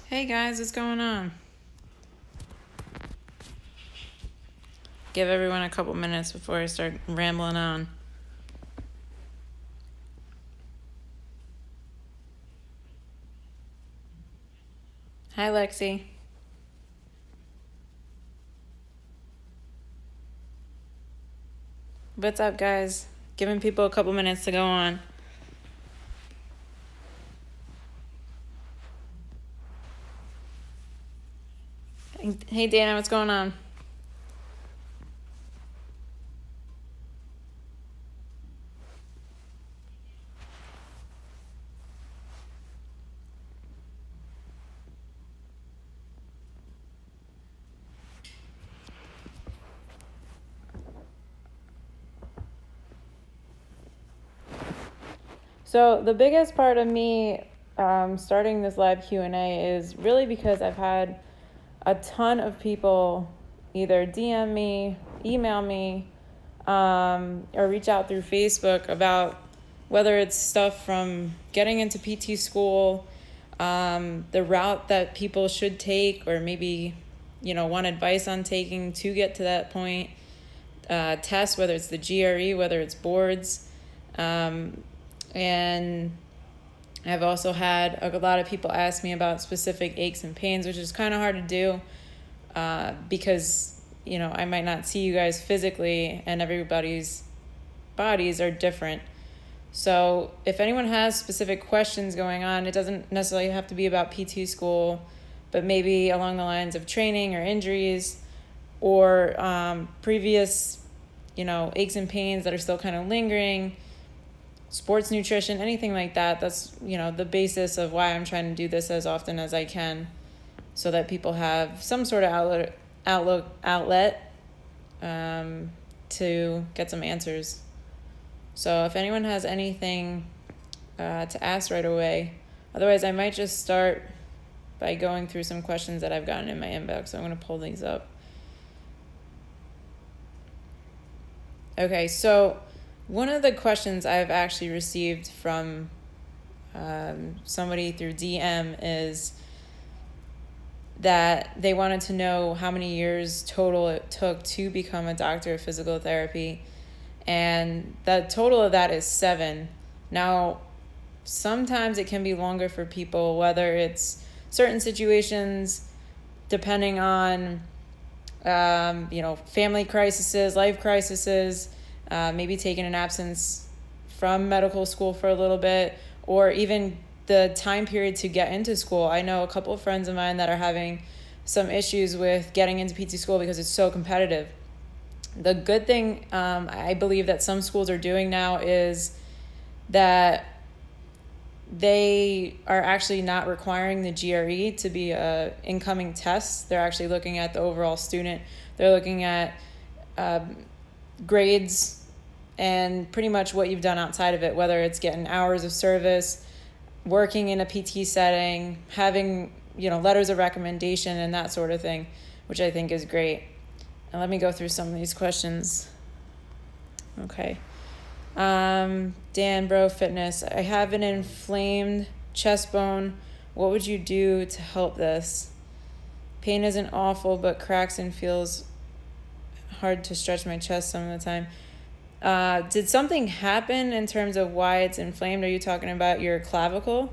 Hey guys, what's going on? Give everyone a couple minutes before I start rambling on. Hi, Lexi. What's up, guys? Giving people a couple minutes to go on. Hey, Dana, what's going on? So the biggest part of me starting this live Q&A is really because I've had a ton of people either DM me, email me, or reach out through Facebook about whether it's stuff from getting into PT school, the route that people should take, or maybe, want advice on taking to get to that point, tests, whether it's the GRE, whether it's boards. And I've also had a lot of people ask me about specific aches and pains, which is kind of hard to do because, I might not see you guys physically and everybody's bodies are different. So if anyone has specific questions going on, it doesn't necessarily have to be about PT school, but maybe along the lines of training or injuries or previous, aches and pains that are still kind of lingering, sports nutrition, anything like that. That's, the basis of why I'm trying to do this as often as I can so that people have some sort of outlet to get some answers. So if anyone has anything to ask right away, otherwise I might just start by going through some questions that I've gotten in my inbox. So I'm going to pull these up. Okay, so one of the questions I've actually received from somebody through DM is that they wanted to know how many years total it took to become a doctor of physical therapy. And the total of that is 7. Now, sometimes it can be longer for people, whether it's certain situations, depending on, family crises, life crises, maybe taking an absence from medical school for a little bit, or even the time period to get into school. I know a couple of friends of mine that are having some issues with getting into PT school because it's so competitive. The good thing I believe that some schools are doing now is that they are actually not requiring the GRE to be a incoming test. They're actually looking at the overall student. They're looking at grades and pretty much what you've done outside of it, whether it's getting hours of service, working in a PT setting, having, letters of recommendation and that sort of thing, which I think is great. And let me go through some of these questions. Okay. Dan Bro Fitness. I have an inflamed chest bone. What would you do to help this? Pain isn't awful, but cracks and feels hard to stretch my chest some of the time. Did something happen in terms of why it's inflamed? Are you talking about your clavicle?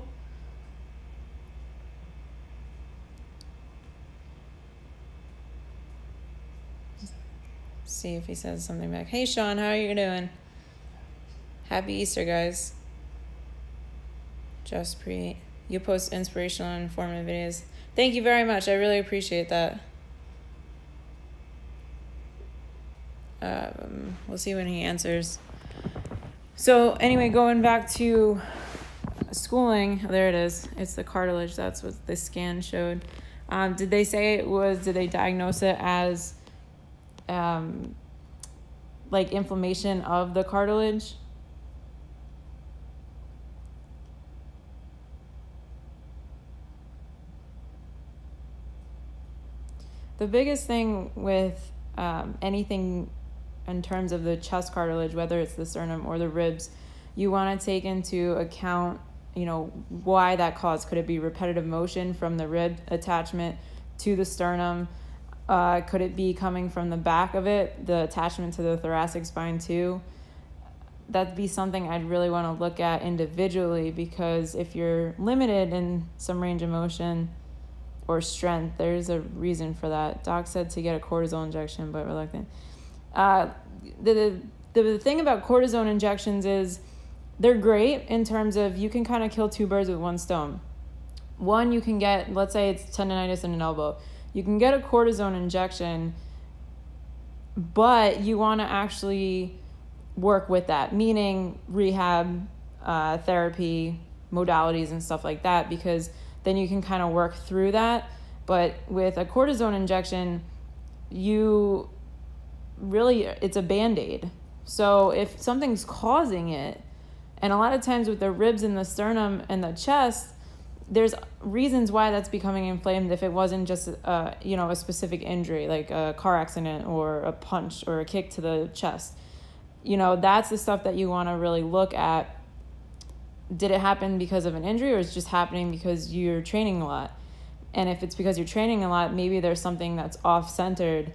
See if he says something back. Hey, Sean, how are you doing? Happy Easter, guys. You post inspirational and informative videos. Thank you very much. I really appreciate that. We'll see when he answers. So anyway, going back to schooling, there it is. It's the cartilage. That's what the scan showed. Did they diagnose it as like inflammation of the cartilage? The biggest thing with anything in terms of the chest cartilage, whether it's the sternum or the ribs, you want to take into account why that caused. Could it be repetitive motion from the rib attachment to the sternum? Could it be coming from the back of it, the attachment to the thoracic spine too? That'd be something I'd really want to look at individually, because if you're limited in some range of motion or strength, there's a reason for that. Doc said to get a cortisone injection, but reluctant. The thing about cortisone injections is they're great in terms of you can kind of kill two birds with one stone. One, you can get, let's say it's tendonitis in an elbow. You can get a cortisone injection, but you want to actually work with that, meaning rehab, therapy, modalities and stuff like that, because then you can kind of work through that. But with a cortisone injection, it's a Band-Aid. So if something's causing it, and a lot of times with the ribs and the sternum and the chest, there's reasons why that's becoming inflamed if it wasn't just a specific injury, like a car accident or a punch or a kick to the chest. That's the stuff that you want to really look at. Did it happen because of an injury, or is it just happening because you're training a lot? And if it's because you're training a lot, maybe there's something that's off-centered.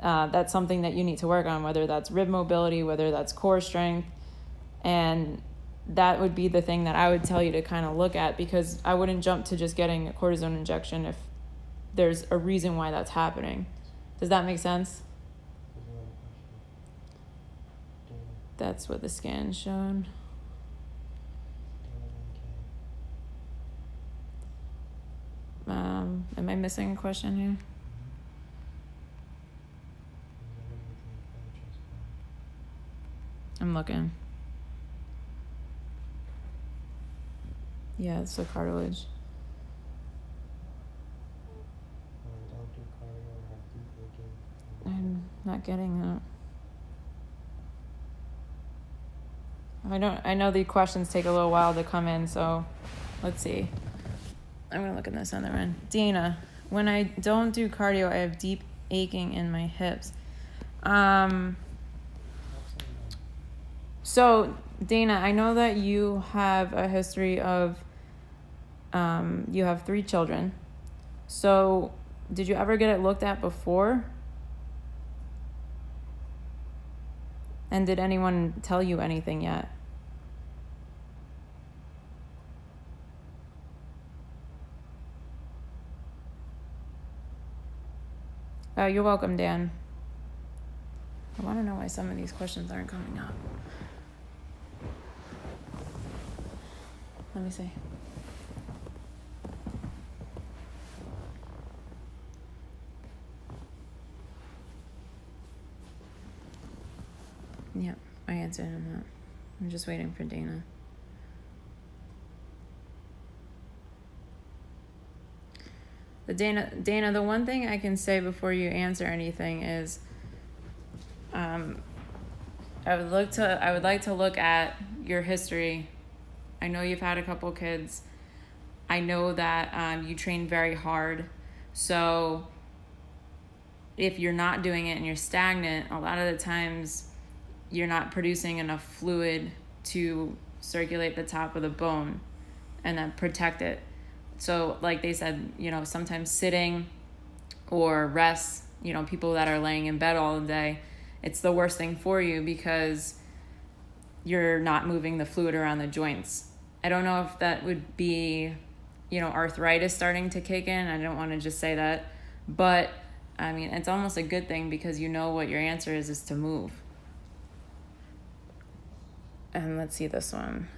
That's something that you need to work on, whether that's rib mobility, whether that's core strength. And that would be the thing that I would tell you to kind of look at, because I wouldn't jump to just getting a cortisone injection if there's a reason why that's happening. Does that make sense? That's what the scan showed. Am I missing a question here? I'm looking. Yeah, it's the cartilage. I'm not getting that. I know the questions take a little while to come in, so let's see. I'm gonna look at this on the end. Dana, when I don't do cardio, I have deep aching in my hips. So Dana, I know that you have a history of, you have 3 children. So did you ever get it looked at before? And did anyone tell you anything yet? You're welcome, Dan. I want to know why some of these questions aren't coming up. Let me see. Yeah, I answered on that. I'm just waiting for Dana. Dana, the one thing I can say before you answer anything is, I would like to look at your history. I know you've had a couple kids. I know that you train very hard. So if you're not doing it and you're stagnant, a lot of the times you're not producing enough fluid to circulate the top of the bone and then protect it. So like they said, sometimes sitting or rest, people that are laying in bed all the day, it's the worst thing for you because you're not moving the fluid around the joints. I don't know if that would be, arthritis starting to kick in. I don't want to just say that, but I mean, it's almost a good thing because what your answer is to move. And let's see this one.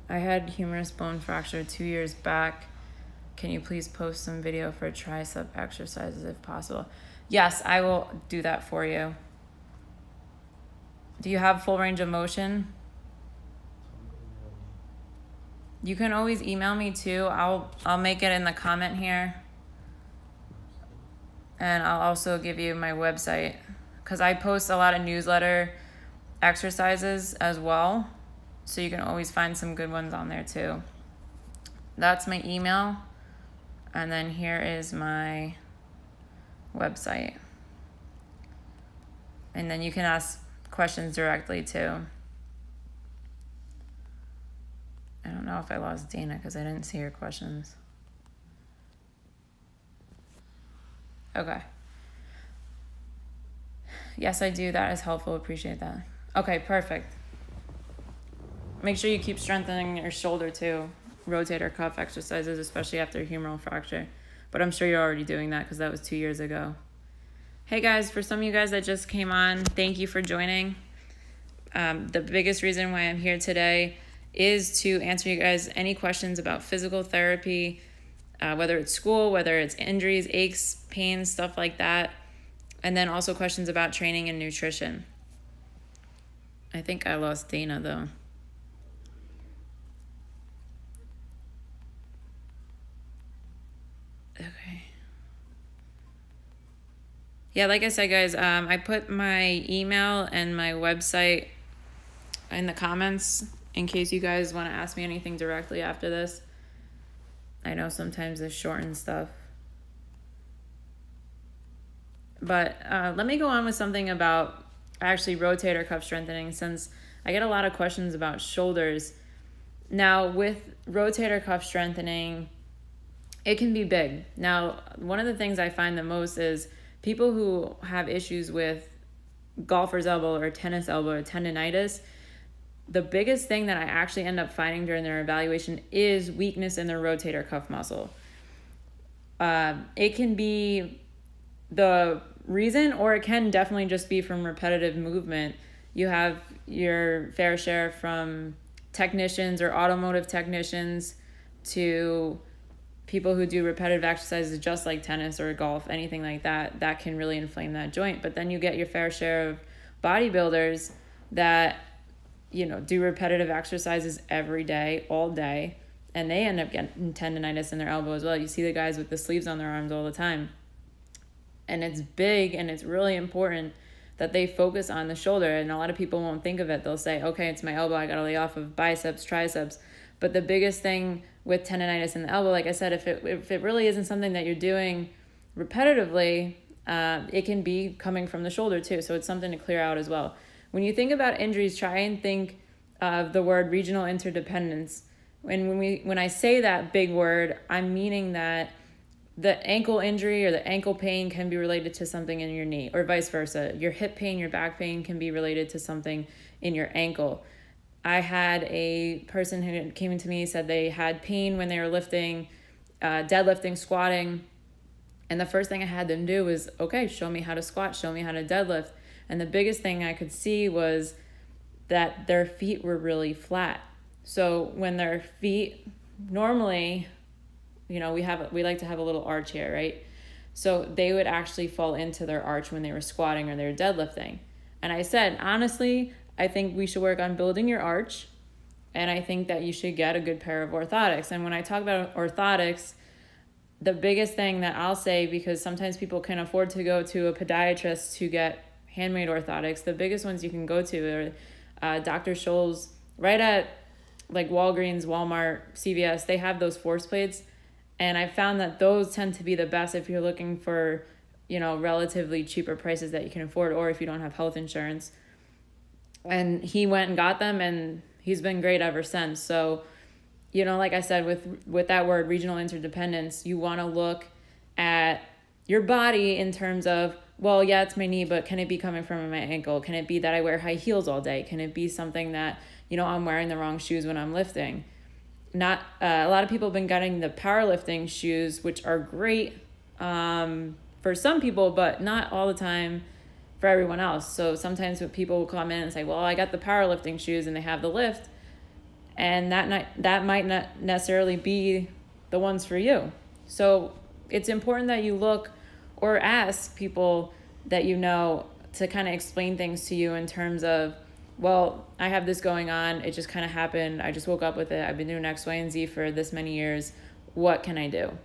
I had humerus bone fracture 2 years back. Can you please post some video for tricep exercises if possible? Yes, I will do that for you. Do you have full range of motion? You can always email me too. I'll make it in the comment here. And I'll also give you my website because I post a lot of newsletter exercises as well. So you can always find some good ones on there too. That's my email. And then here is my website. And then you can ask questions directly too. I don't know know if I lost Dana because I didn't see her questions. Okay. Yes, I do. That is helpful. Appreciate that. Okay, perfect. Make sure you keep strengthening your shoulder too. Rotator cuff exercises, especially after a humeral fracture. But I'm sure you're already doing that because that was 2 years ago. Hey guys, for some of you guys that just came on, thank you for joining. The biggest reason why I'm here today is to answer you guys any questions about physical therapy, whether it's school, whether it's injuries, aches, pains, stuff like that. And then also questions about training and nutrition. I think I lost Dana though. Okay. Yeah, like I said, guys, I put my email and my website in the comments in case you guys want to ask me anything directly after this. I know sometimes it's short and stuff. But let me go on with something about actually rotator cuff strengthening, since I get a lot of questions about shoulders. Now, with rotator cuff strengthening, it can be big. Now, one of the things I find the most is people who have issues with golfer's elbow or tennis elbow or tendonitis. The biggest thing that I actually end up finding during their evaluation is weakness in their rotator cuff muscle. It can be the reason, or it can definitely just be from repetitive movement. You have your fair share from technicians or automotive technicians to people who do repetitive exercises just like tennis or golf, anything like that, that can really inflame that joint. But then you get your fair share of bodybuilders that, you know, do repetitive exercises every day, all day, and they end up getting tendonitis in their elbow as well. You see the guys with the sleeves on their arms all the time. And it's big, and it's really important that they focus on the shoulder. And a lot of people won't think of it. They'll say, okay, it's my elbow, I gotta lay off of biceps, triceps. But the biggest thing with tendonitis in the elbow, like I said, if it really isn't something that you're doing repetitively, it can be coming from the shoulder too. So it's something to clear out as well. When you think about injuries, try and think of the word regional interdependence. When I say that big word, I'm meaning that the ankle injury or the ankle pain can be related to something in your knee, or vice versa. Your hip pain, your back pain can be related to something in your ankle. I had a person who came to me, said they had pain when they were lifting, deadlifting, squatting. And the first thing I had them do was, okay, show me how to squat, show me how to deadlift. And the biggest thing I could see was that their feet were really flat. So when their feet, normally, you know, we like to have a little arch here, right? So they would actually fall into their arch when they were squatting or they were deadlifting. And I said, honestly, I think we should work on building your arch, and I think that you should get a good pair of orthotics. And when I talk about orthotics, the biggest thing that I'll say, because sometimes people can afford to go to a podiatrist to get handmade orthotics, the biggest ones you can go to are Dr. Scholl's, right at like Walgreens, Walmart, CVS. They have those force plates. And I found that those tend to be the best if you're looking for, you know, relatively cheaper prices that you can afford, or if you don't have health insurance. And he went and got them, and he's been great ever since. So, you know, like I said, with that word, regional interdependence, you want to look at your body in terms of, well, yeah, it's my knee, but can it be coming from my ankle? Can it be that I wear high heels all day? Can it be something that, you know, I'm wearing the wrong shoes when I'm lifting? Not a lot of people have been getting the powerlifting shoes, which are great for some people, but not all the time for everyone else. So sometimes when people will come in and say, well, I got the powerlifting shoes, and they have the lift, and that might not necessarily be the ones for you. So it's important that you look or ask people that you know to kind of explain things to you in terms of, well, I have this going on. It just kind of happened. I just woke up with it. I've been doing X, Y, and Z for this many years. What can I do?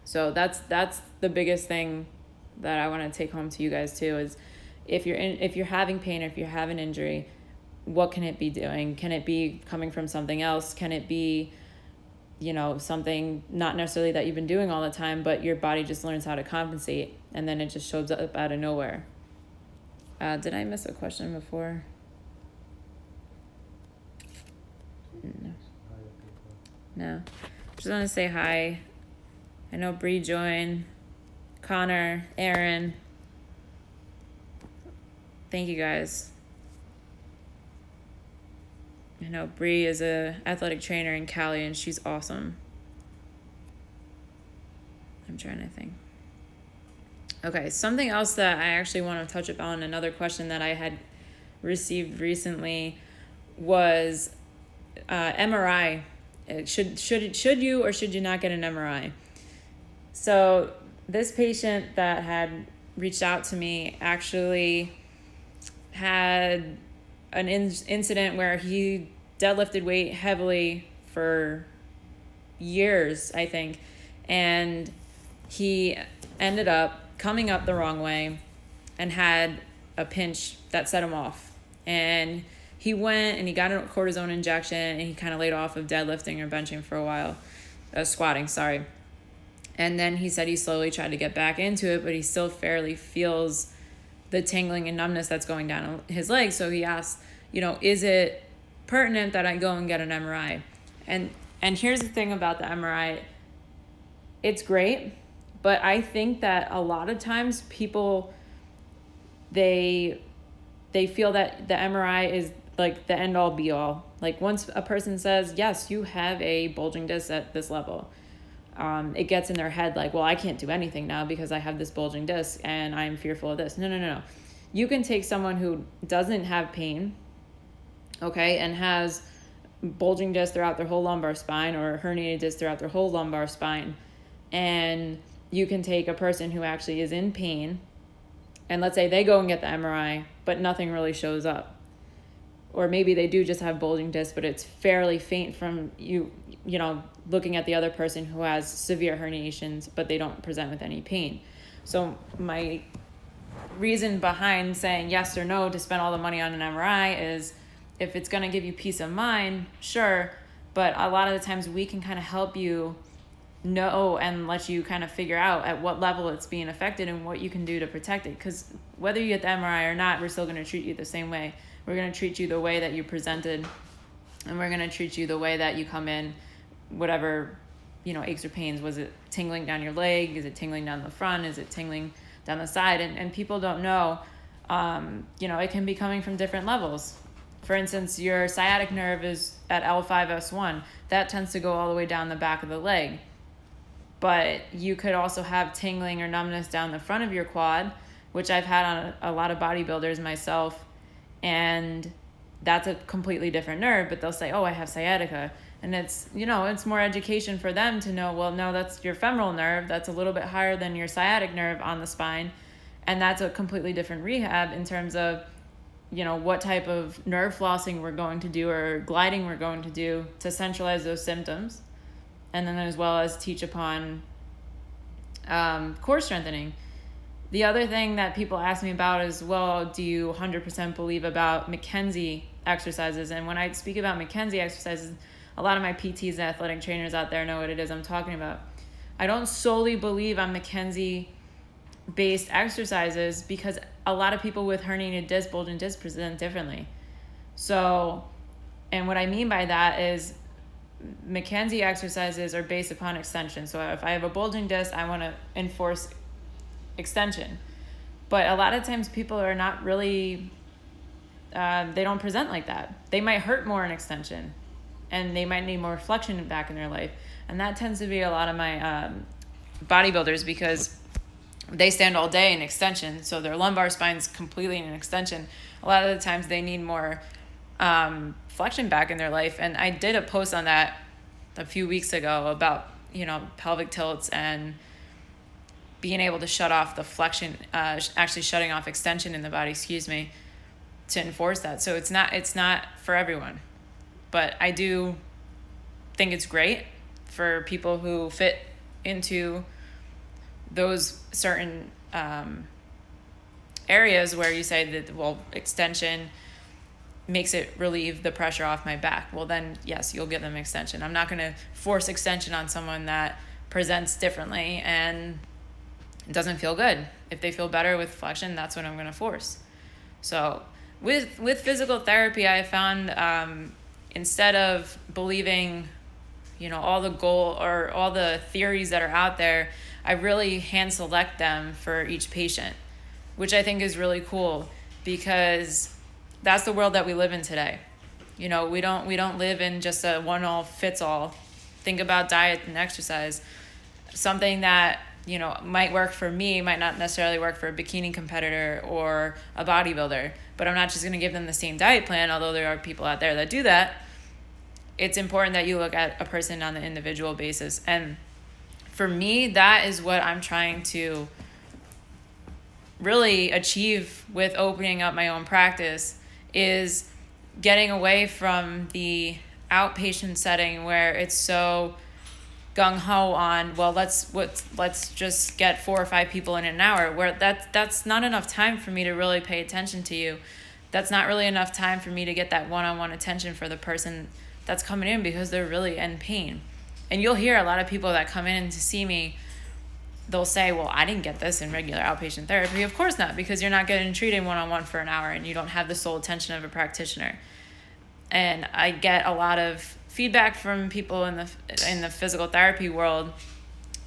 So that's the biggest thing that I want to take home to you guys too, is if you're having pain, or if you have an injury, what can it be doing? Can it be coming from something else? Can it be, you know, something not necessarily that you've been doing all the time, but your body just learns how to compensate, and then it just shows up out of nowhere? Did I miss a question before? No. No. Just want to say hi. I know Bree joined. Connor, Aaron. Thank you guys. I know Bree is a athletic trainer in Cali and she's awesome. I'm trying to think. Okay, something else that I actually want to touch upon, another question that I had received recently was MRI. Should you or should you not get an MRI? So this patient that had reached out to me actually had an incident where he deadlifted weight heavily for years, I think, and he ended up coming up the wrong way and had a pinch that set him off. And he went and he got a cortisone injection and he kind of laid off of deadlifting or benching for a while, squatting, sorry. And then he said he slowly tried to get back into it, but he still fairly feels the tingling and numbness that's going down his leg. So he asked, is it pertinent that I go and get an MRI? And here's the thing about the MRI. It's great, but I think that a lot of times people, they feel that the MRI is like the end all be all. Like once a person says, yes, you have a bulging disc at this level, it gets in their head like, well, I can't do anything now because I have this bulging disc and I'm fearful of this. No. You can take someone who doesn't have pain, okay, and has bulging disc throughout their whole lumbar spine or herniated disc throughout their whole lumbar spine, and you can take a person who actually is in pain, and let's say they go and get the MRI, but nothing really shows up. Or maybe they do just have bulging disc, but it's fairly faint from looking at the other person who has severe herniations, but they don't present with any pain. So my reason behind saying yes or no to spend all the money on an MRI is if it's going to give you peace of mind, sure, but a lot of the times we can kind of help you know and let you kind of figure out at what level it's being affected and what you can do to protect it. Because whether you get the MRI or not, we're still going to treat you the same way. We're going to treat you the way that you presented, and we're going to treat you the way that you come in, whatever, aches or pains. Was it tingling down your leg? Is it tingling down the front? Is it tingling down the side? And people don't know, it can be coming from different levels. For instance, your sciatic nerve is at L5S1. That tends to go all the way down the back of the leg. But you could also have tingling or numbness down the front of your quad, which I've had on a lot of bodybuilders myself. And that's a completely different nerve, but they'll say, oh, I have sciatica. And it's, it's more education for them to know, well, no, that's your femoral nerve. That's a little bit higher than your sciatic nerve on the spine. And that's a completely different rehab in terms of, what type of nerve flossing we're going to do or gliding we're going to do to centralize those symptoms. And then as well as teach upon core strengthening. The other thing that people ask me about is, well, do you 100% believe about McKenzie exercises? And when I speak about McKenzie exercises, a lot of my PTs and athletic trainers out there know what it is I'm talking about. I don't solely believe on McKenzie-based exercises because a lot of people with herniated disc, bulging disc present differently. So, and what I mean by that is McKenzie exercises are based upon extension. So if I have a bulging disc, I want to enforce extension. But a lot of times people are not really, they don't present like that. They might hurt more in extension and they might need more flexion back in their life. And that tends to be a lot of my bodybuilders because they stand all day in extension. So their lumbar spine's completely in extension. A lot of the times they need more flexion back in their life. And I did a post on that a few weeks ago about, pelvic tilts and being able to shut off the flexion, actually shutting off extension in the body, to enforce that. So it's not for everyone, but I do think it's great for people who fit into those certain areas where you say that, well, extension makes it relieve the pressure off my back. Well, then yes, you'll give them extension. I'm not going to force extension on someone that presents differently and it doesn't feel good. If they feel better with flexion, that's what I'm going to force. So with physical therapy, I found instead of believing, all the goal or all the theories that are out there. I really hand select them for each patient, which I think is really cool, because that's the world that we live in today. We don't live in just a one all fits all. Think about diet and exercise. Something that might work for me might not necessarily work for a bikini competitor or a bodybuilder, but I'm not just going to give them the same diet plan, although there are people out there that do that. It's important that you look at a person on the individual basis. And for me, that is what I'm trying to really achieve with opening up my own practice, is getting away from the outpatient setting where it's so gung-ho on, well, let's just get 4 or 5 people in an hour, where that's not enough time for me to really pay attention to you. That's not really enough time for me to get that one-on-one attention for the person that's coming in, because they're really in pain. And you'll hear a lot of people that come in to see me, they'll say, well, I didn't get this in regular outpatient therapy. Of course not, because you're not getting treated one-on-one for an hour and you don't have the sole attention of a practitioner. And I get a lot of feedback from people in the physical therapy world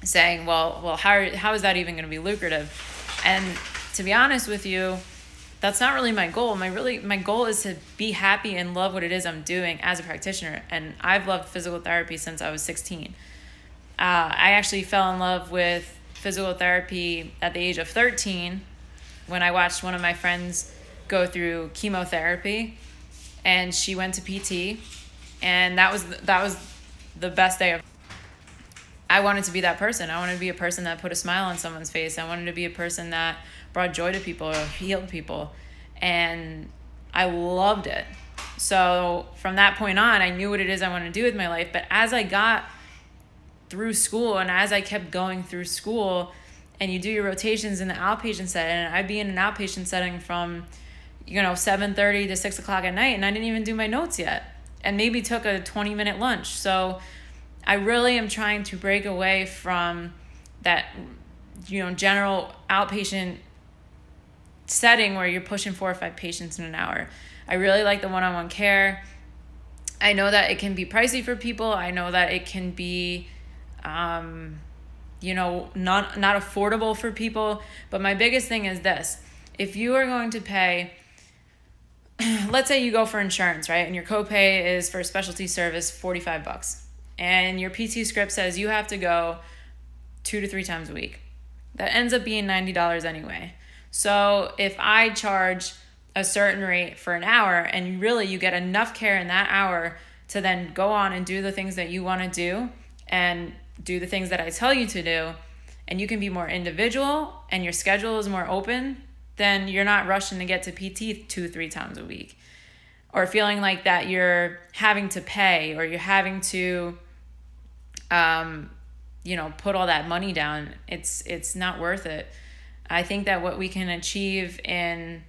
saying, well, how is that even going to be lucrative? And to be honest with you, that's not really my goal. My goal is to be happy and love what it is I'm doing as a practitioner. And I've loved physical therapy since I was 16. I actually fell in love with physical therapy at the age of 13 when I watched one of my friends go through chemotherapy, and she went to PT, and that was the best day of. I wanted to be that person. I wanted to be a person that put a smile on someone's face. I wanted to be a person that brought joy to people or healed people, and I loved it. So from that point on, I knew what it is I wanted to do with my life. But as I got through school, and as I kept going through school, and you do your rotations in the outpatient setting, and I'd be in an outpatient setting from 7:30 to 6 o'clock at night, and I didn't even do my notes yet, and maybe took a 20-minute lunch. So I really am trying to break away from that general outpatient setting where you're pushing 4 or 5 patients in an hour. I really like the one-on-one care. I know that it can be pricey for people. I know that it can be not affordable for people. But my biggest thing is this: if you are going to pay, let's say you go for insurance, right? And your copay is for a specialty service $45, and your PT script says you have to go 2 to 3 times a week. That ends up being $90 anyway. So if I charge a certain rate for an hour, and really you get enough care in that hour to then go on and do the things that you want to do and do the things that I tell you to do, and you can be more individual and your schedule is more open, then you're not rushing to get to PT 2-3 times a week, or feeling like that you're having to pay, or you're having to put all that money down. It's not worth it. I think that what we can achieve in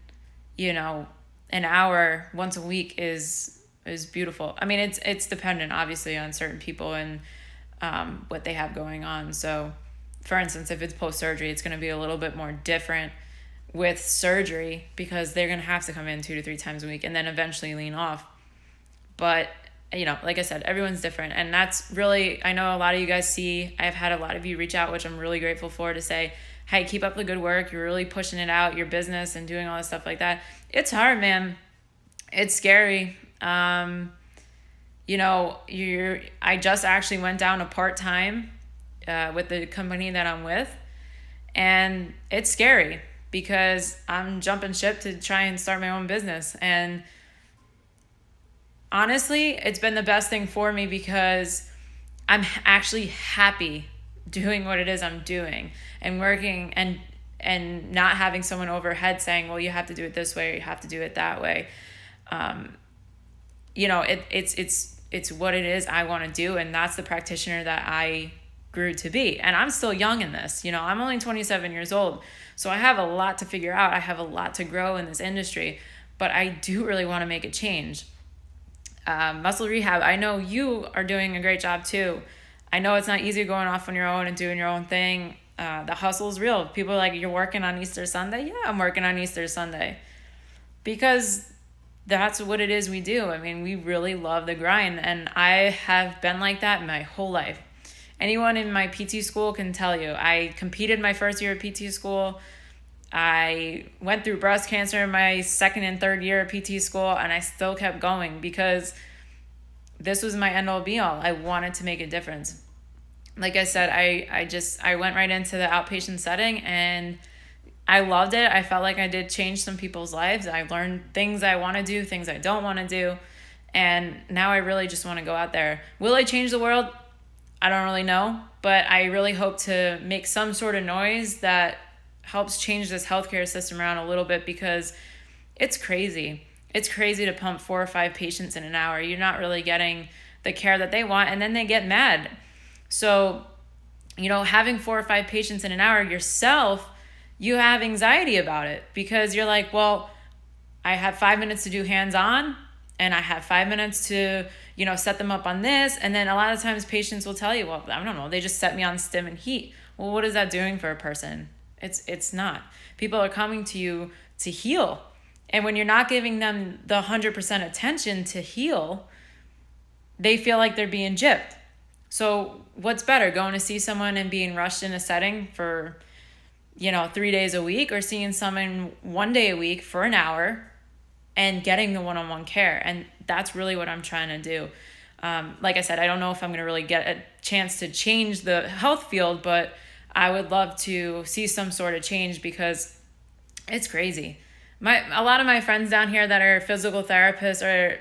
an hour once a week is beautiful. I mean, it's dependent obviously on certain people and what they have going on. So for instance, if it's post-surgery, it's going to be a little bit more different with surgery, because they're going to have to come in 2 to 3 times a week and then eventually lean off. But like I said, everyone's different. And that's really, I know a lot of you guys I've had a lot of you reach out, which I'm really grateful for, to say, hey, keep up the good work. You're really pushing it out, your business and doing all this stuff like that. It's hard, man. It's scary. I just actually went down to part-time with the company that I'm with, and it's scary because I'm jumping ship to try and start my own business. And honestly, it's been the best thing for me, because I'm actually happy doing what it is I'm doing and working, and not having someone overhead saying, well, you have to do it this way or you have to do it that way. It's what it is I want to do, and that's the practitioner that I grew to be. And I'm still young in this. I'm only 27 years old, so I have a lot to figure out. I have a lot to grow in this industry, but I do really want to make a change. Muscle rehab, I know you are doing a great job too. I know it's not easy going off on your own and doing your own thing. The hustle is real. People are like, you're working on Easter Sunday? Yeah, I'm working on Easter Sunday. Because that's what it is we do. I mean, we really love the grind, and I have been like that my whole life. Anyone in my PT school can tell you. I competed my first year of PT school. I went through breast cancer in my second and third year of PT school, and I still kept going because this was my end all be all. I wanted to make a difference. Like I said, I went right into the outpatient setting, and I loved it. I felt like I did change some people's lives. I learned things I want to do, things I don't want to do. And now I really just want to go out there. Will I change the world? I don't really know, but I really hope to make some sort of noise that helps change this healthcare system around a little bit, because it's crazy. It's crazy to pump 4 or 5 patients in an hour. You're not really getting the care that they want, and then they get mad. So, having 4 or 5 patients in an hour yourself, you have anxiety about it, because you're like, well, I have 5 minutes to do hands-on, and I have 5 minutes to, set them up on this. And then a lot of times patients will tell you, well, I don't know, they just set me on stim and heat. Well, what is that doing for a person? It's not. People are coming to you to heal. And when you're not giving them the 100% attention to heal, they feel like they're being gypped. So what's better, going to see someone and being rushed in a setting for 3 days a week, or seeing someone 1 day a week for an hour and getting the one-on-one care? And that's really what I'm trying to do. Like I said, I don't know if I'm going to really get a chance to change the health field, but I would love to see some sort of change, because it's crazy. A lot of my friends down here that are physical therapists are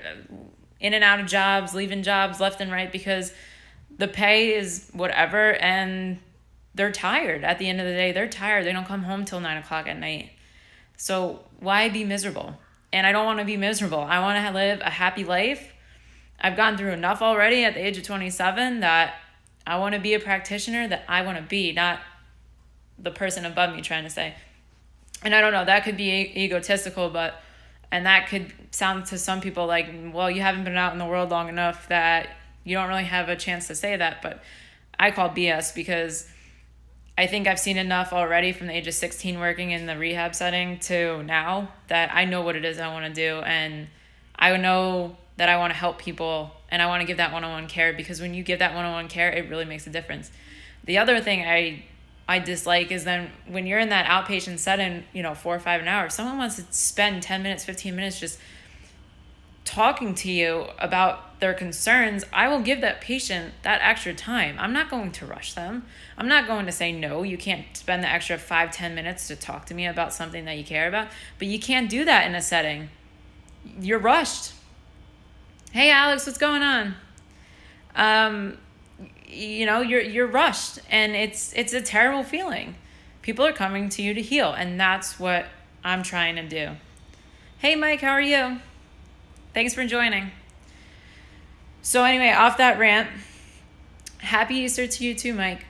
in and out of jobs, leaving jobs left and right because the pay is whatever, and they're tired. At the end of the day, they're tired. They don't come home till 9 o'clock at night. So why be miserable? And I don't want to be miserable. I want to live a happy life. I've gone through enough already at the age of 27 that I want to be a practitioner that I want to be, not the person above me trying to say. And I don't know, that could be egotistical, and that could sound to some people like, well, you haven't been out in the world long enough that you don't really have a chance to say that. But I call BS, because I think I've seen enough already from the age of 16 working in the rehab setting to now that I know what it is I want to do. And I know that I want to help people, and I want to give that one-on-one care, because when you give that one-on-one care, it really makes a difference. The other thing I dislike is then when you're in that outpatient setting, 4 or 5 an hour, if someone wants to spend 10 minutes, 15 minutes just talking to you about their concerns, I will give that patient that extra time. I'm not going to rush them. I'm not going to say, no, you can't spend the extra 5-10 minutes to talk to me about something that you care about. But you can't do that in a setting. You're rushed. Hey, Alex, what's going on? You're rushed, and it's a terrible feeling. People are coming to you to heal, and that's what I'm trying to do. Hey, Mike, how are you? Thanks for joining. So anyway, off that rant, happy Easter to you too, Mike.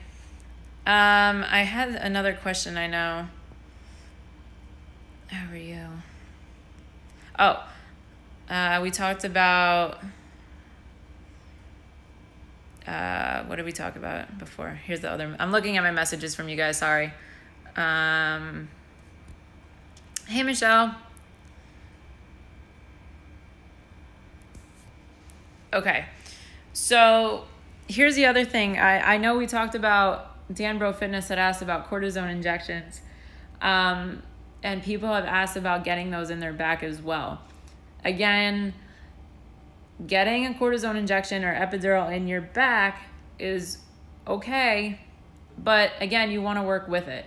I had another question, I know. How are you? We talked about... what did we talk about before? Here's the other... I'm looking at my messages from you guys, sorry. Hey, Michelle. Okay, so here's the other thing. I know we talked about... Dan Bro Fitness had asked about cortisone injections. And people have asked about getting those in their back as well. Again, getting a cortisone injection or epidural in your back is okay, but again, you want to work with it.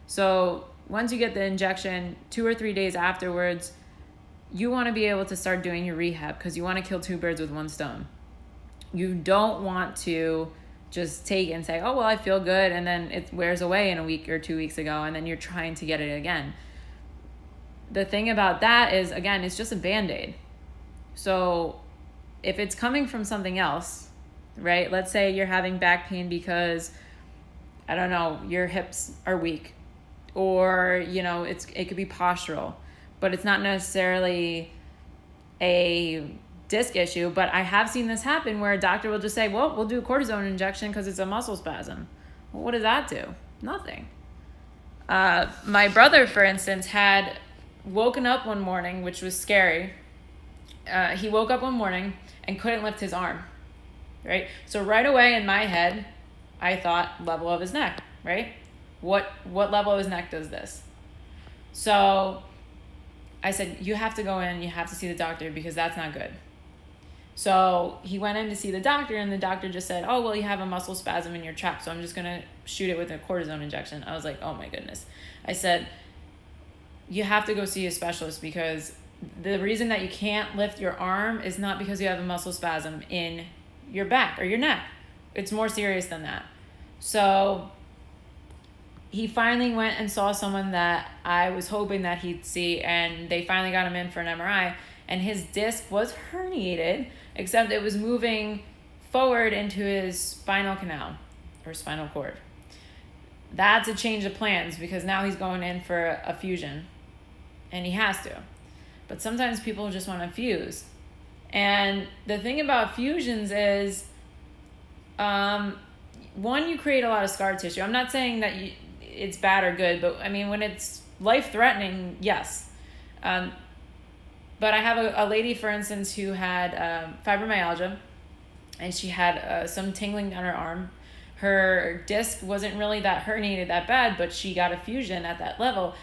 So once you get the injection, 2 or 3 days afterwards, you want to be able to start doing your rehab, because you want to kill 2 birds with 1 stone. You don't want to just take and say, oh, well, I feel good, and then it wears away in a week or 2 weeks ago, and then you're trying to get it again. The thing about that is, again, it's just a Band-Aid. So if it's coming from something else, right? Let's say you're having back pain because, I don't know, your hips are weak, or, it could be postural, but it's not necessarily a disc issue. But I have seen this happen where a doctor will just say, well, we'll do a cortisone injection because it's a muscle spasm. Well, what does that do? Nothing. My brother, for instance, had woken up one morning, which was scary, he woke up one morning and couldn't lift his arm, right? So right away in my head, I thought level of his neck, right? What level of his neck does this? So I said, you have to go in, you have to see the doctor because that's not good. So he went in to see the doctor, and the doctor just said, oh, well, you have a muscle spasm in your trap, so I'm just going to shoot it with a cortisone injection. I was like, oh my goodness. I said, you have to go see a specialist because the reason that you can't lift your arm is not because you have a muscle spasm in your back or your neck. It's more serious than that. So he finally went and saw someone that I was hoping that he'd see, and they finally got him in for an MRI, and his disc was herniated, except it was moving forward into his spinal canal or spinal cord. That's a change of plans because now he's going in for a fusion, and he has to. But sometimes people just want to fuse. And the thing about fusions is, one, you create a lot of scar tissue. I'm not saying that it's bad or good, but I mean, when it's life-threatening, yes. But I have a lady, for instance, who had fibromyalgia, and she had some tingling down her arm. Her disc wasn't really that herniated that bad, but she got a fusion at that level.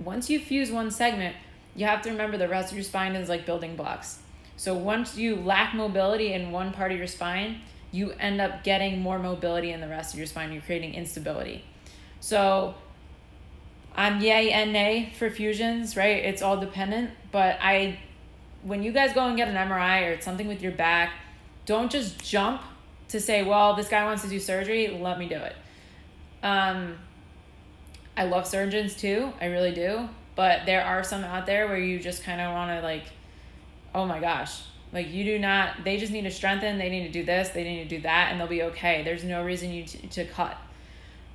Once you fuse one segment, you have to remember the rest of your spine is like building blocks. So once you lack mobility in one part of your spine, you end up getting more mobility in the rest of your spine. You're creating instability. So I'm yay and nay for fusions, right? It's all dependent. But when you guys go and get an MRI or it's something with your back, don't just jump to say, well, this guy wants to do surgery, let me do it. I love surgeons too, I really do. But there are some out there where you just kind of want to like, oh my gosh, like you do not, they just need to strengthen, they need to do this, they need to do that, and they'll be okay. There's no reason you to cut.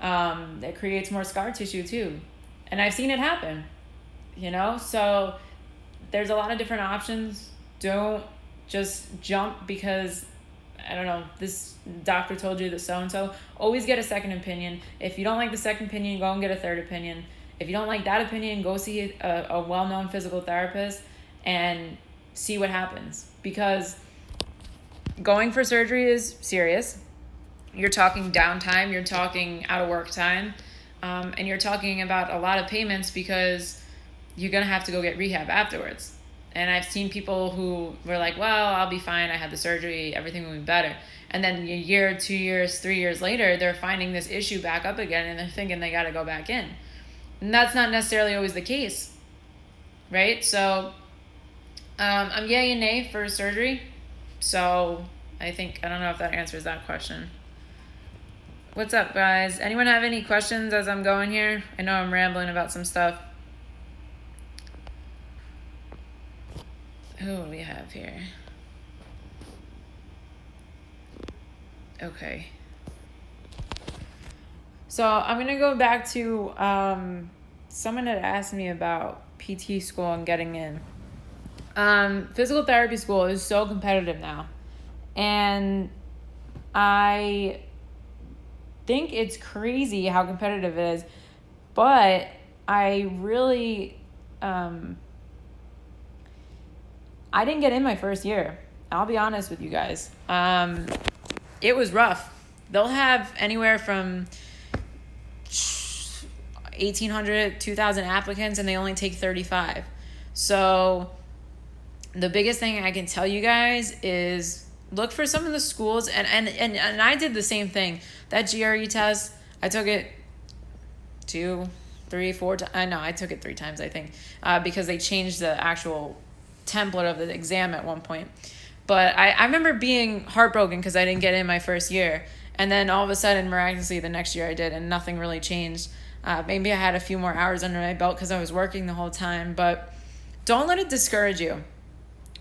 It creates more scar tissue too. And I've seen it happen, so there's a lot of different options. Don't just jump because, I don't know, this doctor told you that so-and-so. Always get a second opinion. If you don't like the second opinion, go and get a third opinion. If you don't like that opinion, go see a well-known physical therapist and see what happens. Because going for surgery is serious. You're talking downtime, you're talking out of work time, and you're talking about a lot of payments because you're going to have to go get rehab afterwards. And I've seen people who were like, well, I'll be fine, I had the surgery, everything will be better. And then a year, 2 years, 3 years later, they're finding this issue back up again and they're thinking they got to go back in. And that's not necessarily always the case, right? So I'm yay and nay for surgery. So I don't know if that answers that question. What's up, guys? Anyone have any questions as I'm going here? I know I'm rambling about some stuff. Who do we have here? Okay. So I'm going to go back to someone had asked me about PT school and getting in. Physical therapy school is so competitive now. And I think it's crazy how competitive it is. But I really... I didn't get in my first year. I'll be honest with you guys. It was rough. They'll have anywhere from 1,800, 2,000 applicants, and they only take 35. So the biggest thing I can tell you guys is look for some of the schools. And I did the same thing. That GRE test, I took it 2, 3, 4 times. No, I took it 3 times, I think, because they changed the actual template of the exam at one point. But I remember being heartbroken because I didn't get in my first year, and then all of a sudden miraculously the next year I did, and nothing really changed. Maybe I had a few more hours under my belt because I was working the whole time. But don't let it discourage you,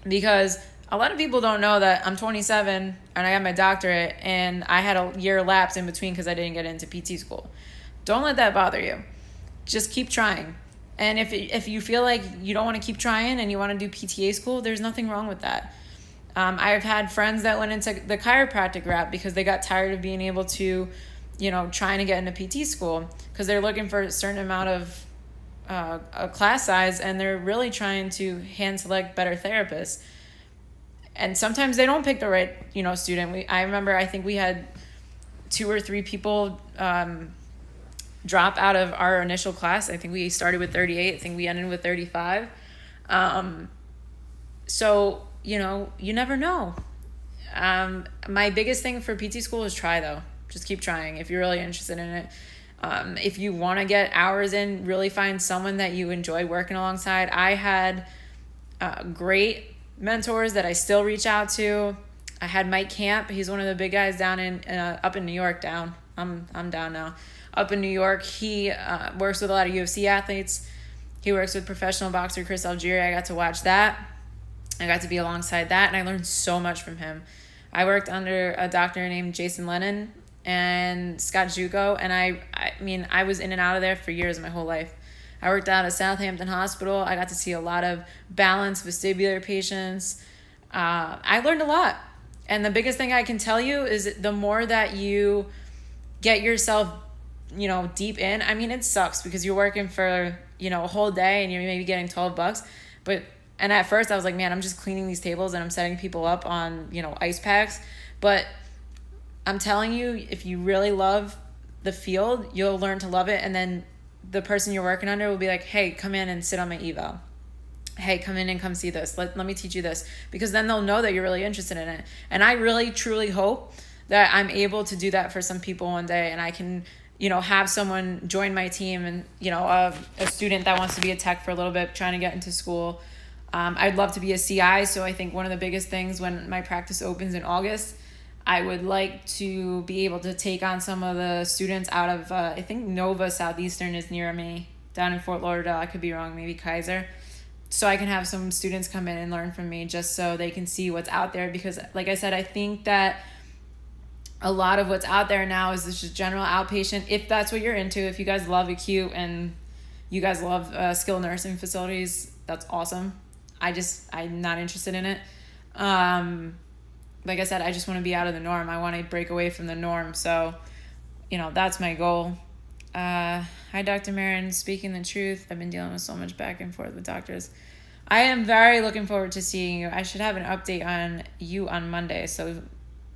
because a lot of people don't know that I'm 27 and I got my doctorate and I had a year lapse in between because I didn't get into PT school. Don't let that bother you. Just keep trying. And if you feel like you don't want to keep trying and you want to do PTA school, there's nothing wrong with that. I've had friends that went into the chiropractic route because they got tired of being able to, trying to get into PT school because they're looking for a certain amount of a class size, and they're really trying to hand select better therapists. And sometimes they don't pick the right, student. I remember, I think we had 2 or 3 people drop out of our initial class. I think we started with 38. I think we ended with 35. So, you never know. My biggest thing for PT school is try, though. Just keep trying if you're really interested in it. If you want to get hours in, really find someone that you enjoy working alongside. I had great mentors that I still reach out to. I had Mike Camp. He's one of the big guys down up in New York. I'm down now. Up in New York, he works with a lot of UFC athletes. He works with professional boxer Chris Algieri. I got to watch that. I got to be alongside that, and I learned so much from him. I worked under a doctor named Jason Lennon and Scott Juco, and I was in and out of there for years, my whole life. I worked out at Southampton Hospital. I got to see a lot of balanced vestibular patients. I learned a lot. And the biggest thing I can tell you is the more that you get yourself, deep in, it sucks because you're working for, a whole day and you're maybe getting $12. And at first I was like, man, I'm just cleaning these tables and I'm setting people up on, ice packs. But I'm telling you, if you really love the field, you'll learn to love it. And then the person you're working under will be like, hey, come in and sit on my eval. Hey, come in and come see this. Let me teach you this. Because then they'll know that you're really interested in it. And I really, truly hope that I'm able to do that for some people one day. And I can, have someone join my team and, a student that wants to be a tech for a little bit, trying to get into school. I'd love to be a CI. So I think one of the biggest things when my practice opens in August, I would like to be able to take on some of the students out of, I think Nova Southeastern is near me, down in Fort Lauderdale. I could be wrong, maybe Kaiser. So I can have some students come in and learn from me just so they can see what's out there. Because like I said, I think that a lot of what's out there now is just general outpatient. If that's what you're into, if you guys love acute and you guys love skilled nursing facilities, that's awesome. I'm not interested in it. Like I said, I just want to be out of the norm. I want to break away from the norm. So, that's my goal. Hi, Dr. Marin. Speaking the truth, I've been dealing with so much back and forth with doctors. I am very looking forward to seeing you. I should have an update on you on Monday, so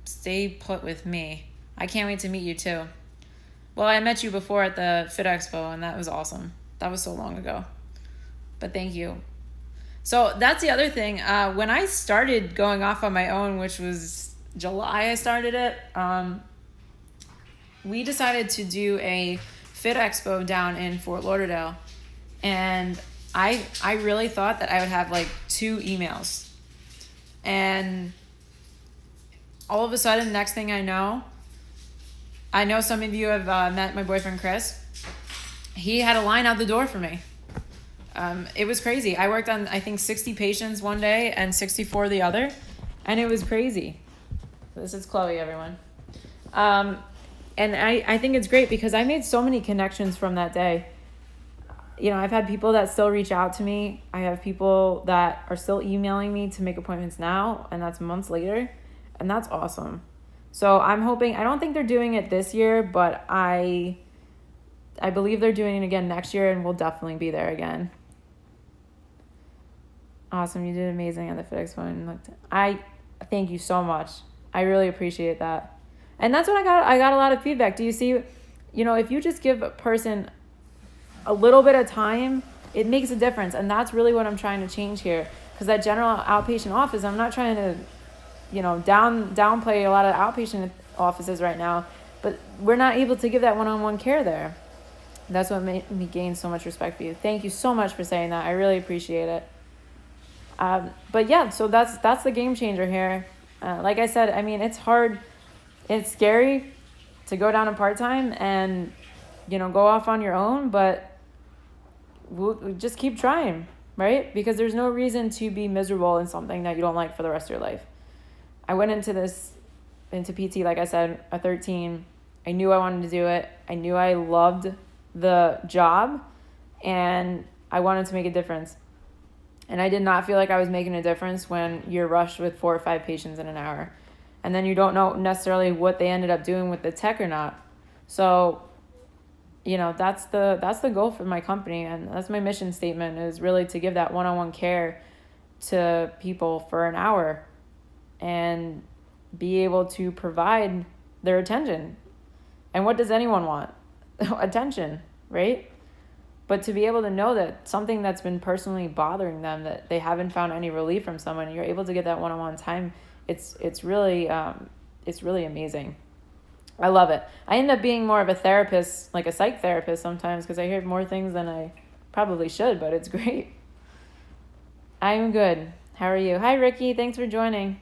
stay put with me. I can't wait to meet you too. Well, I met you before at the Fit Expo, and that was awesome. That was so long ago. But thank you. So that's the other thing. When I started going off on my own, which was July, I started it. We decided to do a Fit Expo down in Fort Lauderdale, and I really thought that I would have like 2 emails, and all of a sudden, next thing I know some of you have met my boyfriend Chris. He had a line out the door for me. It was crazy. I worked on, I think, 60 patients one day and 64 the other. And it was crazy. This is Chloe, everyone. And I think it's great because I made so many connections from that day. I've had people that still reach out to me. I have people that are still emailing me to make appointments now, and that's months later. And that's awesome. So I'm hoping, I don't think they're doing it this year, but I believe they're doing it again next year, and we'll definitely be there again. Awesome. You did amazing at the Fit Expo. I thank you so much. I really appreciate that. And that's what I got. I got a lot of feedback. Do you see, if you just give a person a little bit of time, it makes a difference. And that's really what I'm trying to change here. Because that general outpatient office, I'm not trying to, downplay a lot of outpatient offices right now. But we're not able to give that one-on-one care there. That's what made me gain so much respect for you. Thank you so much for saying that. I really appreciate it. But yeah, so that's the game changer here. Like I said, it's hard, it's scary to go down to part-time and, go off on your own, but we'll just keep trying, right? Because there's no reason to be miserable in something that you don't like for the rest of your life. I went into PT, like I said, at 13. I knew I wanted to do it. I knew I loved the job, and I wanted to make a difference. And I did not feel like I was making a difference when you're rushed with 4 or 5 patients in an hour. And then you don't know necessarily what they ended up doing with the tech or not. So, that's the goal for my company. And that's my mission statement, is really to give that one-on-one care to people for an hour. and be able to provide their attention. And what does anyone want? Attention, right? But to be able to know that something that's been personally bothering them, that they haven't found any relief from someone, you're able to get that one-on-one time. It's really amazing. I love it. I end up being more of a therapist, like a psych therapist sometimes, because I hear more things than I probably should, but it's great. I'm good. How are you? Hi, Ricky. Thanks for joining.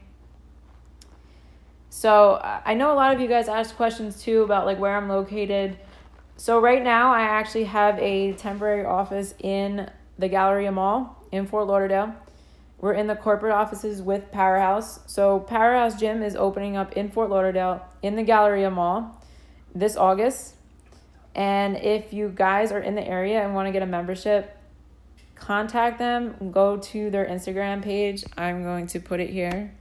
So I know a lot of you guys asked questions too about like where I'm located. So right now I actually have a temporary office in the Galleria Mall in Fort Lauderdale. We're in the corporate offices with Powerhouse. So Powerhouse Gym is opening up in Fort Lauderdale in the Galleria Mall this August. And if you guys are in the area and want to get a membership, contact them. Go to their Instagram page. I'm going to put it here.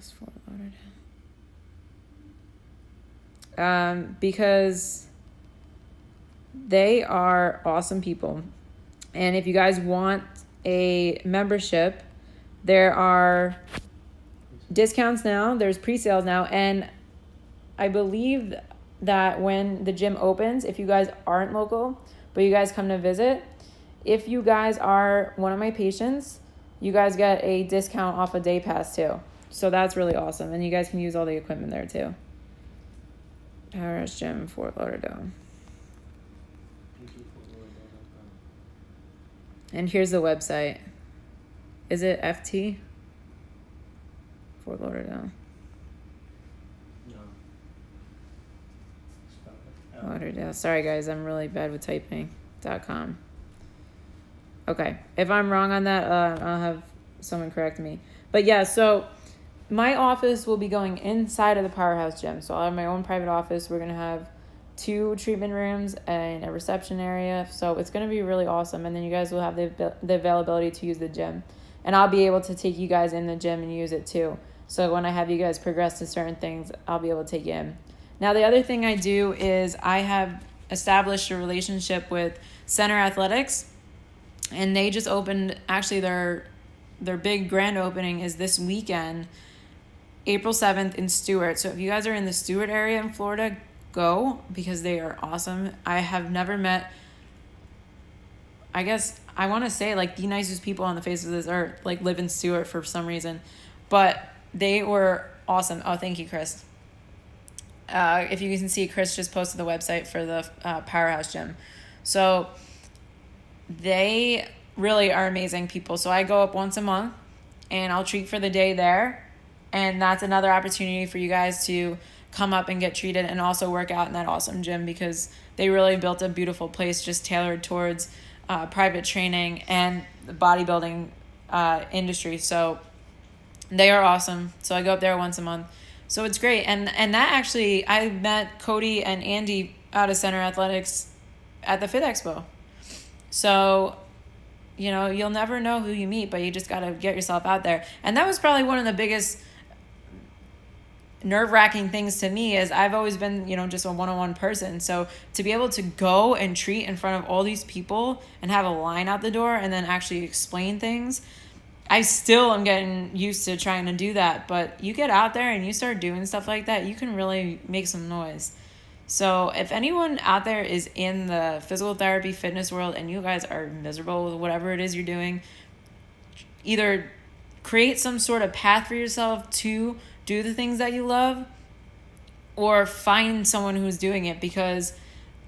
Fort Lauderdale. Because they are awesome people. And if you guys want a membership, there are discounts now. There's pre-sales now. And I believe that when the gym opens, if you guys aren't local, but you guys come to visit, if you guys are one of my patients, you guys get a discount off a day pass too. So that's really awesome. And you guys can use all the equipment there too. Powerhouse Gym, Fort Lauderdale. And here's the website. Is it FT? Fort Lauderdale. No. Lauderdale. Sorry guys, I'm really bad with typing. .com. Okay. If I'm wrong on that, I'll have someone correct me. But yeah, so my office will be going inside of the Powerhouse Gym. So I'll have my own private office. We're going to have 2 treatment rooms and a reception area. So it's going to be really awesome. And then you guys will have the availability to use the gym. And I'll be able to take you guys in the gym and use it too. So when I have you guys progress to certain things, I'll be able to take you in. Now, the other thing I do is I have established a relationship with Center Athletics. And they just opened, actually their big grand opening is this weekend, April 7th in Stewart. So if you guys are in the Stewart area in Florida, go, because they are awesome. I have never met, I guess I want to say like the nicest people on the face of this earth, like live in Stewart for some reason, but they were awesome. Oh, thank you, Chris. If you can see, Chris just posted the website for the Powerhouse Gym. So they really are amazing people. So I go up once a month and I'll treat for the day there. And that's another opportunity for you guys to come up and get treated and also work out in that awesome gym, because they really built a beautiful place just tailored towards private training and the bodybuilding industry. So they are awesome. So I go up there once a month. So it's great. And that actually, I met Cody and Andy out of Center Athletics at the Fit Expo. So, you know, you'll never know who you meet, but you just got to get yourself out there. And that was probably one of the biggest nerve-wracking things to me, is I've always been, you know, just a one-on-one person. So to be able to go and treat in front of all these people and have a line out the door and then actually explain things, I still am getting used to trying to do that. But you get out there and you start doing stuff like that, you can really make some noise. So if anyone out there is in the physical therapy fitness world and you guys are miserable with whatever it is you're doing, either create some sort of path for yourself to do the things that you love, or find someone who's doing it, because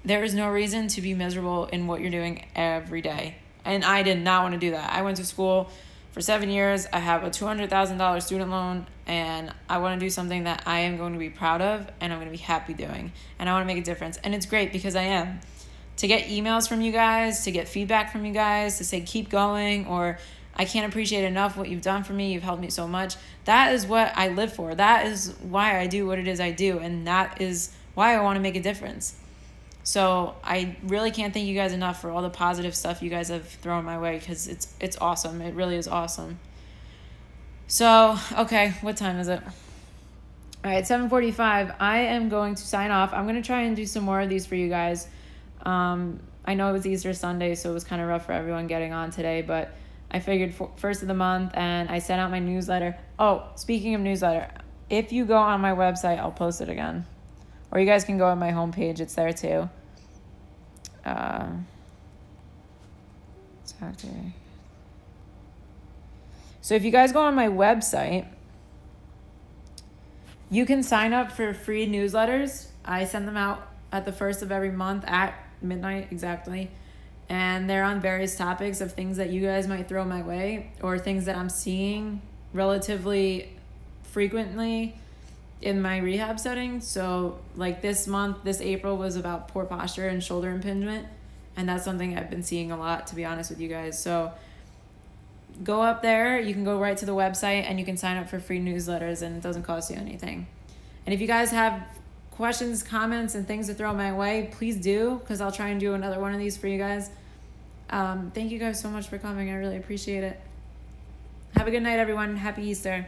there is no reason to be miserable in what you're doing every day. And I did not want to do that. I went to school for 7 years. I have a $200,000 student loan, and I want to do something that I am going to be proud of and I'm going to be happy doing. And I want to make a difference. And it's great because I am. To get emails from you guys, to get feedback from you guys, to say keep going, or I can't appreciate enough what you've done for me. You've helped me so much. That is what I live for. That is why I do what it is I do. And that is why I want to make a difference. So I really can't thank you guys enough for all the positive stuff you guys have thrown my way, because it's awesome. It really is awesome. So, okay, what time is it? All right, 7:45. I am going to sign off. I'm going to try and do some more of these for you guys. I know it was Easter Sunday, so it was kind of rough for everyone getting on today, but I figured first of the month, and I sent out my newsletter. Oh, speaking of newsletter, if you go on my website, I'll post it again. Or you guys can go on my homepage. It's there too. So if you guys go on my website, you can sign up for free newsletters. I send them out at the first of every month at midnight exactly. And they're on various topics of things that you guys might throw my way or things that I'm seeing relatively frequently in my rehab setting. So like this month, this April was about poor posture and shoulder impingement. And that's something I've been seeing a lot, to be honest with you guys. So go up there. You can go right to the website and you can sign up for free newsletters, and it doesn't cost you anything. And if you guys have questions, comments, and things to throw my way, please do, because I'll try and do another one of these for you guys. Thank you guys so much for coming. I really appreciate it. Have a good night, everyone. Happy Easter.